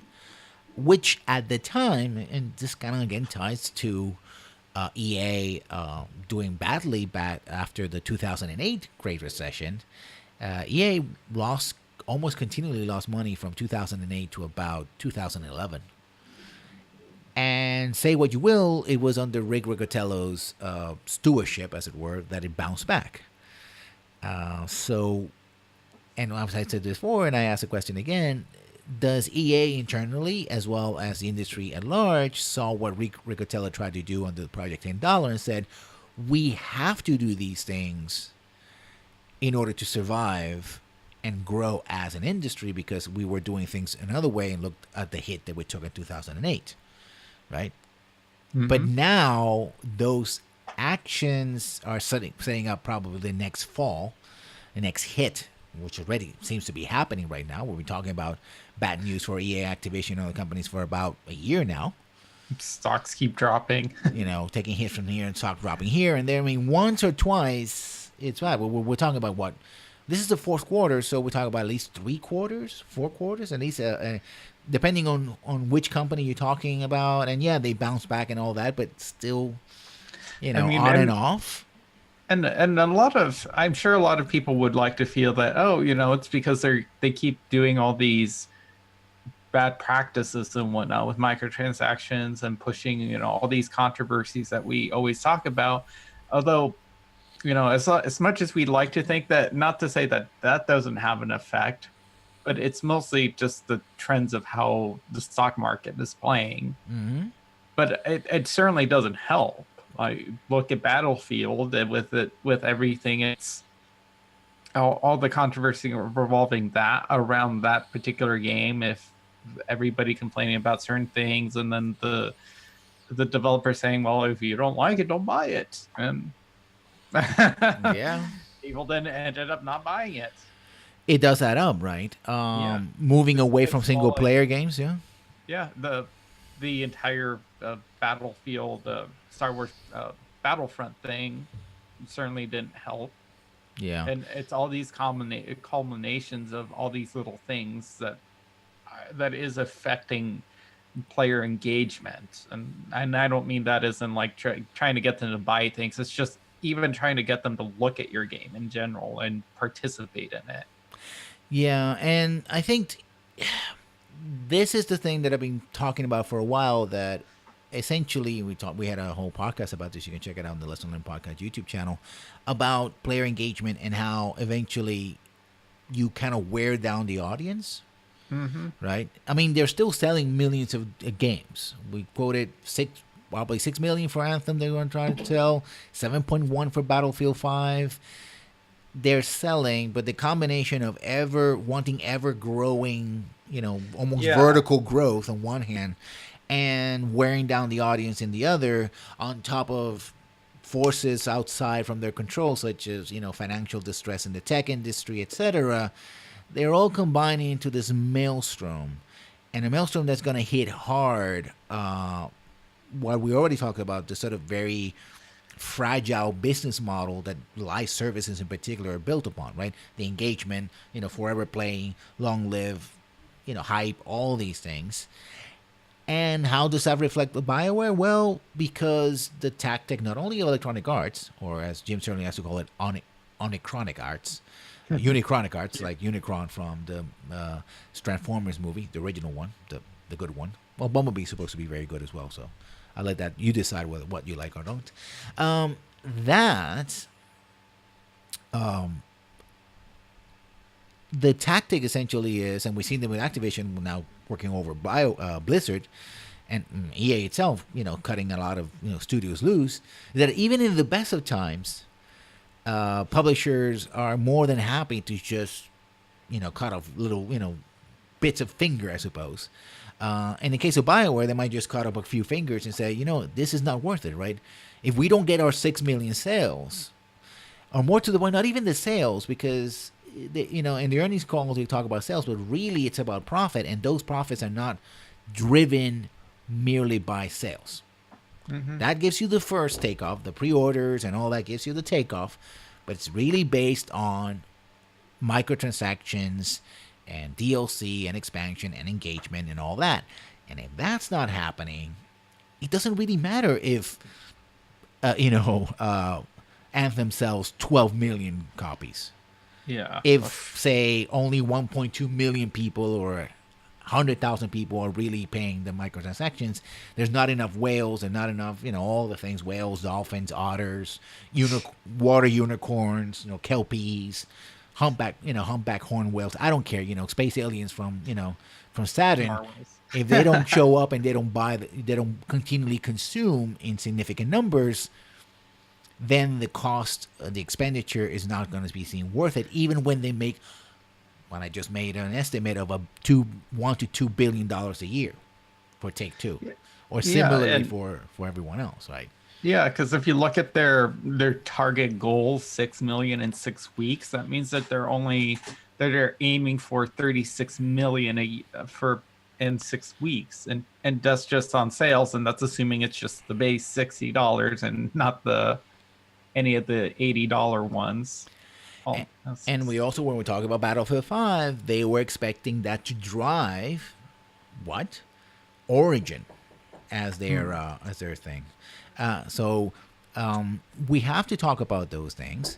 which at the time, and this kind of again ties to EA doing badly back after the 2008 Great Recession. EA almost continually lost money from 2008 to about 2011. And say what you will, it was under Rick Riccatello's stewardship, as it were, that it bounced back. And and as I said before, and I asked the question again, does EA internally, as well as the industry at large, saw what Riccatelli tried to do on the Project $10 and said, we have to do these things in order to survive and grow as an industry because we were doing things another way and looked at the hit that we took in 2008, right? But now those actions are setting up probably the next fall, the next hit, which already seems to be happening right now. We've been talking about bad news for EA, Activision, and other companies for about a year now. Stocks keep dropping. Taking hits from here and stock dropping here and there. I mean, once or twice, it's right. We're talking about what? This is the fourth quarter, so we're talking about at least 3 quarters, 4 quarters, at least, depending on which company you're talking about. And yeah, they bounce back and all that, but still, on and off. And I'm sure a lot of people would like to feel that, it's because they keep doing all these bad practices and whatnot with microtransactions and pushing, all these controversies that we always talk about. Although, as much as we'd like to think that, not to say that doesn't have an effect, but it's mostly just the trends of how the stock market is playing. Mm-hmm. But it certainly doesn't help. Like, look at Battlefield with everything. It's all the controversy revolving around that particular game. If everybody complaining about certain things, and then the developer saying, "Well, if you don't like it, don't buy it," and yeah, people then ended up not buying it. It does add up, right? Moving away from single player games, yeah. Yeah, the entire Battlefield, Star Wars Battlefront thing certainly didn't help. Yeah, and it's all these culminations of all these little things that is affecting player engagement, and I don't mean that as in like trying to get them to buy things. It's just even trying to get them to look at your game in general and participate in it. Yeah, and I think this is the thing that I've been talking about for a while, that essentially we had a whole podcast about this. You can check it out on the Lesson Learn Podcast YouTube channel about player engagement and how eventually you kind of wear down the audience. Mm-hmm. Right? I mean, they're still selling millions of games. We quoted probably 6 million for Anthem. They were trying to sell 7.1 for Battlefield 5. They're selling, but the combination of ever growing, almost vertical growth on one hand, and wearing down the audience in the other, on top of forces outside from their control, such as financial distress in the tech industry, etc. They're all combining into this maelstrom, and a maelstrom that's going to hit hard. What we already talked about, the sort of very fragile business model that live services in particular are built upon, right? The engagement, forever playing, long live, hype, all these things. And how does that reflect the Bioware? Well, because the tactic, not only of Electronic Arts, or as Jim certainly has to call it, Unicronic Arts, Unicronic Arts, like Unicron from the Transformers movie, the original one, the good one. Well, Bumblebee's supposed to be very good as well, so I'll let that you decide what you like or don't. The tactic essentially is, and we've seen them with Activision now working over Blizzard, and EA itself, cutting a lot of studios loose, that even in the best of times, publishers are more than happy to just cut off little bits of finger, I suppose. In the case of Bioware, they might just cut up a few fingers and say, this is not worth it, right? If we don't get our 6 million sales, or more to the point, not even the sales, because in the earnings calls we talk about sales, but really it's about profit, and those profits are not driven merely by sales. Mm-hmm. That gives you the first takeoff, the pre-orders and all that gives you the takeoff, but it's really based on microtransactions and DLC and expansion and engagement and all that. And if that's not happening, it doesn't really matter if Anthem sells 12 million copies. Yeah. If, say, only 1.2 million people or 100,000 people are really paying the microtransactions, there's not enough whales and not enough, all the things, whales, dolphins, otters, water unicorns, kelpies, humpback horn whales. I don't care, space aliens from from Saturn. Marvels. If they don't show up and they don't continually consume in significant numbers, then the cost, the expenditure is not going to be seen worth it, even when they make. When I just made an estimate of $1 to $2 billion a year for Take Two, or similarly for everyone else, right? Yeah, because if you look at their target goal, 6 million in 6 weeks, that means that they're aiming for 36 million in 6 weeks, and that's just on sales, and that's assuming it's just the base $60 and not any of the $80 ones. And we also, when we talk about Battlefield 5, they were expecting that to drive what? Origin as their thing. So we have to talk about those things.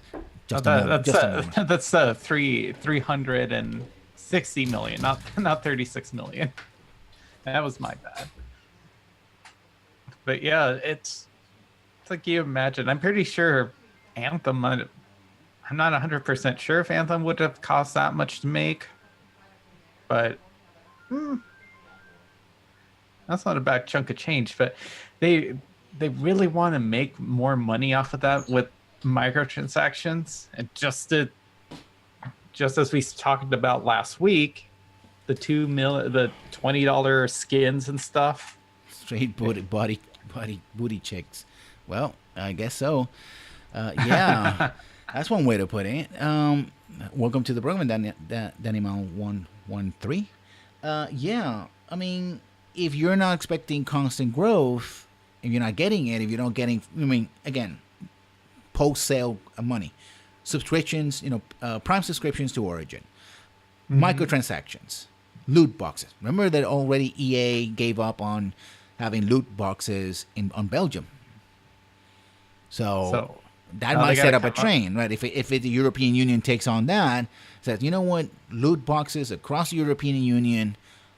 That's 360 million, not 36 million. That was my bad. But yeah, it's like you imagine. I'm pretty sure Anthem. I'm not 100% sure if Anthem would have cost that much to make, but that's not a bad chunk of change. But they really want to make more money off of that with microtransactions, and just as we talked about last week, the $20 skins and stuff. Straight booty chicks. Well, I guess so. Yeah. That's one way to put it. Welcome to the program, Danimal113. Yeah, I mean, if you're not expecting constant growth, if you're not getting it, if you're not getting, again, post-sale money, subscriptions, Prime subscriptions to Origin, microtransactions, loot boxes. Remember that already EA gave up on having loot boxes on Belgium. So that might set up a train, right? If the European Union takes on that, says, you know what, loot boxes across the European Union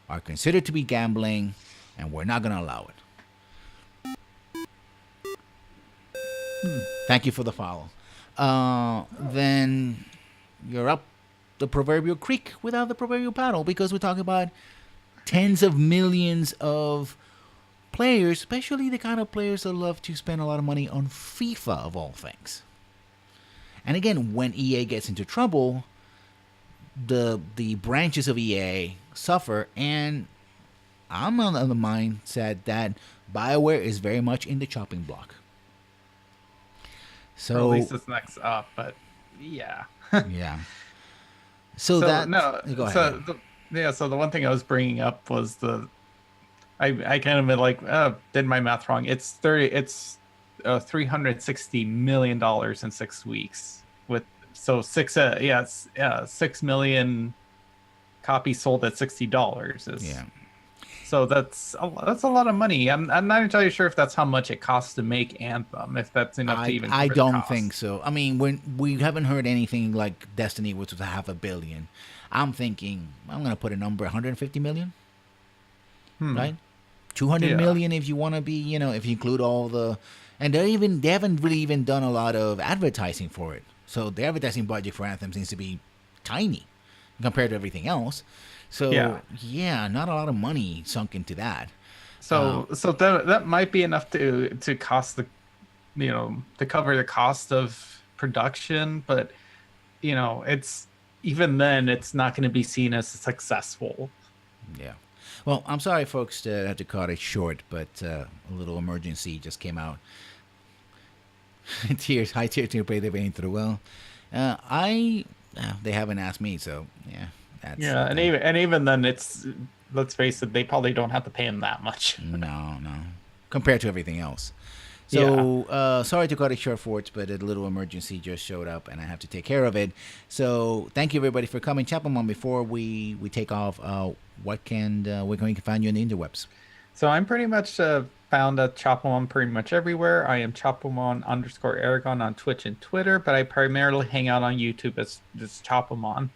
are considered to be gambling, and we're not going to allow it. Thank you for the follow. Then you're up the proverbial creek without the proverbial paddle, because we're talking about tens of millions of players, especially the kind of players that love to spend a lot of money on FIFA, of all things. And again, when EA gets into trouble, the branches of EA suffer, and I'm on the mindset that Bioware is very much in the chopping block. So, or at least it's next up, but yeah. Yeah. So that no. Go ahead. So the one thing I was bringing up was I kind of been like, did my math wrong. It's $360 million in 6 weeks, with 6 million copies sold at $60. Yeah. So that's a lot of money. I'm not entirely sure if that's how much it costs to make Anthem. If that's enough to even. I don't think so. I mean, we haven't heard anything like Destiny, which was $500 million. I'm thinking I'm gonna put a number, 150 million. Right, 200 million if you want to be, if you include all the, and they haven't really even done a lot of advertising for it. So the advertising budget for Anthem seems to be tiny compared to everything else. So yeah, not a lot of money sunk into that. So that might be enough to cost to cover the cost of production, but it's even then it's not going to be seen as successful. Yeah. Well, I'm sorry, folks, to have to cut it short, but a little emergency just came out. High tier to play the vein through. Well, they haven't asked me, so yeah. And even then, let's face it, they probably don't have to pay him that much. No, compared to everything else. So sorry to cut it short, Forts, but a little emergency just showed up, and I have to take care of it. So thank you, everybody, for coming. Chapelmon, before we take off, where can we find you on the interwebs? So I'm pretty much found at Chapelmon pretty much everywhere. I am Chapelmon_Aragon on Twitch and Twitter, but I primarily hang out on YouTube as just Chapelmon.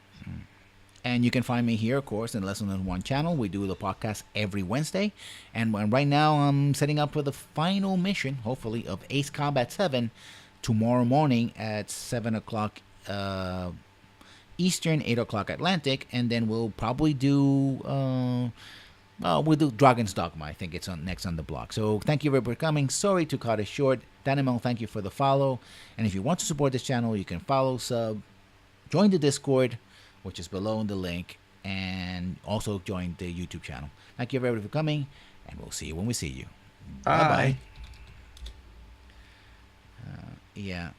And you can find me here, of course, in Lesson on One channel. We do the podcast every Wednesday. And right now I'm setting up for the final mission, hopefully, of Ace Combat 7 tomorrow morning at 7 o'clock Eastern, 8 o'clock Atlantic, and then we'll probably do we'll do Dragon's Dogma. I think it's on next on the block. So thank you everybody for coming. Sorry to cut it short. Dynamo, thank you for the follow. And if you want to support this channel, you can follow, sub, join the Discord, which is below in the link, and also join the YouTube channel. Thank you everybody for coming, and we'll see you when we see you. Bye bye. Bye. Yeah.